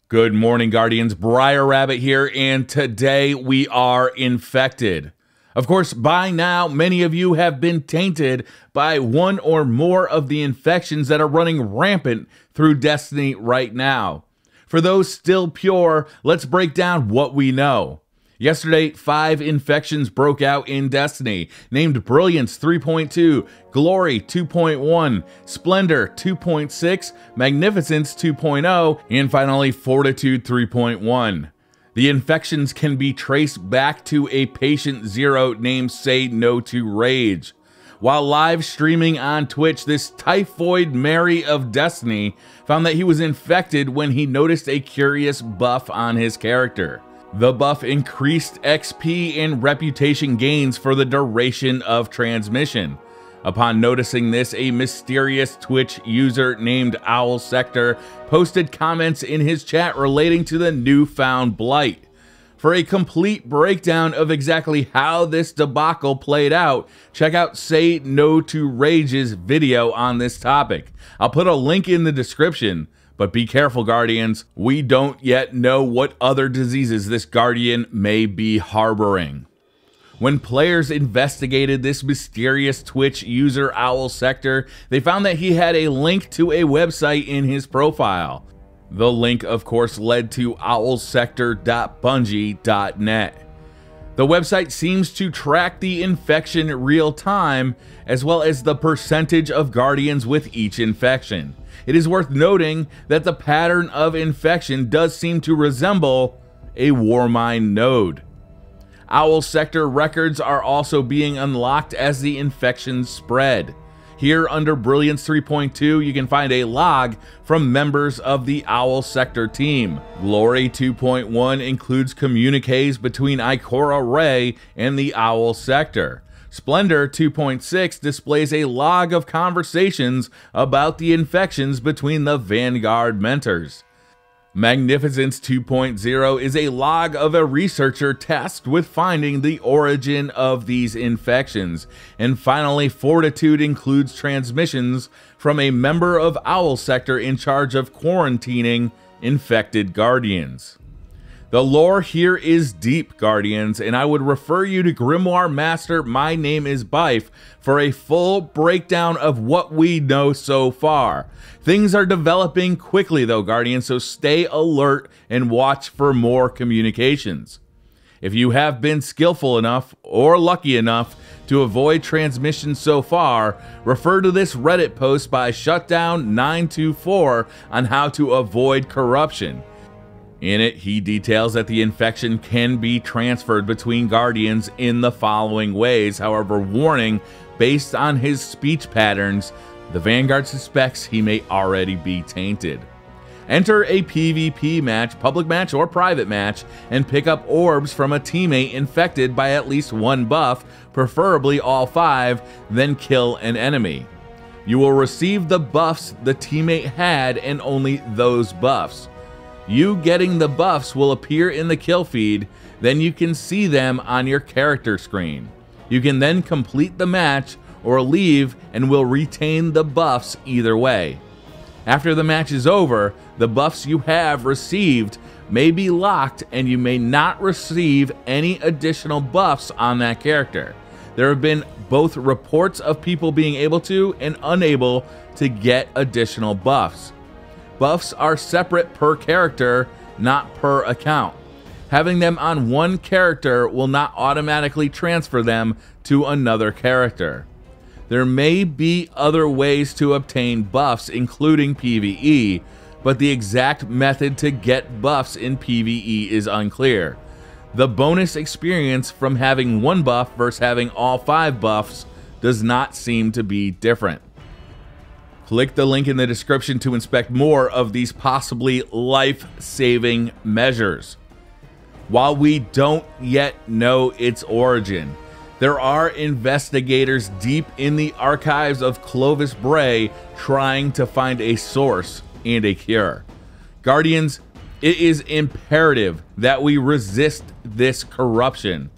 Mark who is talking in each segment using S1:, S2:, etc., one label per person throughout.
S1: Good morning, Guardians. Briar Rabbit here, and today we are infected. Of course, by now, many of you have been tainted by one or more of the infections that are running rampant through Destiny right now. For those still pure, let's break down what we know. Yesterday, 5 infections broke out in Destiny, named Brilliance 3.2, Glory 2.1, Splendor 2.6, Magnificence 2.0, and finally Fortitude 3.1. The infections can be traced back to a patient zero named Say No to Rage. While live streaming on Twitch, this Typhoid Mary of Destiny found that he was infected when he noticed a curious buff on his character. The buff increased XP and reputation gains for the duration of transmission. Upon noticing this, a mysterious Twitch user named Owl Sector posted comments in his chat relating to the newfound blight. For a complete breakdown of exactly how this debacle played out, check out Say No to Rage's video on this topic. I'll put a link in the description. But be careful, Guardians. We don't yet know what other diseases this Guardian may be harboring. When players investigated this mysterious Twitch user Owl Sector, they found that he had a link to a website in his profile. The link, of course, led to owlsector.bungie.net. The website seems to track the infection real time, as well as the percentage of Guardians with each infection. It is worth noting that the pattern of infection does seem to resemble a Warmind node. Owl Sector records are also being unlocked as the infections spread. Here under Brilliance 3.2, you can find a log from members of the Owl Sector team. Glory 2.1 includes communiques between Ikora Ray and the Owl Sector. Splendor 2.6 displays a log of conversations about the infections between the Vanguard mentors. Magnificence 2.0 is a log of a researcher tasked with finding the origin of these infections. And finally, Fortitude includes transmissions from a member of Owl Sector in charge of quarantining infected Guardians. The lore here is deep, Guardians, and I would refer you to Grimoire Master My Name is Bife for a full breakdown of what we know so far. Things are developing quickly though, Guardians, so stay alert and watch for more communications. If you have been skillful enough or lucky enough to avoid transmissions so far, refer to this Reddit post by Shutdown924 on how to avoid corruption. In it, he details that the infection can be transferred between Guardians in the following ways. However, warning, based on his speech patterns, the Vanguard suspects he may already be tainted. Enter a PvP match, public match or private match, and pick up orbs from a teammate infected by at least one buff, preferably all 5, then kill an enemy. You will receive the buffs the teammate had and only those buffs. You getting the buffs will appear in the kill feed, then you can see them on your character screen. You can then complete the match or leave and will retain the buffs either way. After the match is over, the buffs you have received may be locked and you may not receive any additional buffs on that character. There have been both reports of people being able to and unable to get additional buffs. Buffs are separate per character, not per account. Having them on one character will not automatically transfer them to another character. There may be other ways to obtain buffs, including PvE, but the exact method to get buffs in PvE is unclear. The bonus experience from having one buff versus having all 5 buffs does not seem to be different. Click the link in the description to inspect more of these possibly life-saving measures. While we don't yet know its origin, there are investigators deep in the archives of Clovis Bray trying to find a source and a cure. Guardians, it is imperative that we resist this corruption.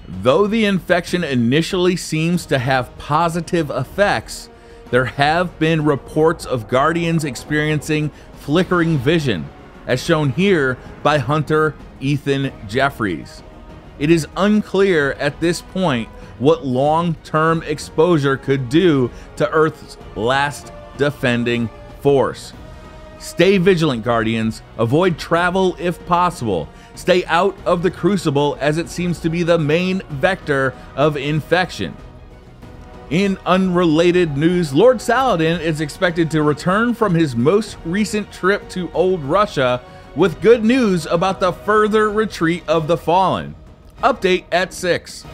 S1: Though the infection initially seems to have positive effects, there have been reports of Guardians experiencing flickering vision, as shown here by Hunter Ethan Jeffries. It is unclear at this point what long-term exposure could do to Earth's last defending force. Stay vigilant, Guardians. Avoid travel if possible. Stay out of the Crucible, as it seems to be the main vector of infection. In unrelated news, Lord Saladin is expected to return from his most recent trip to Old Russia with good news about the further retreat of the Fallen. Update at 6.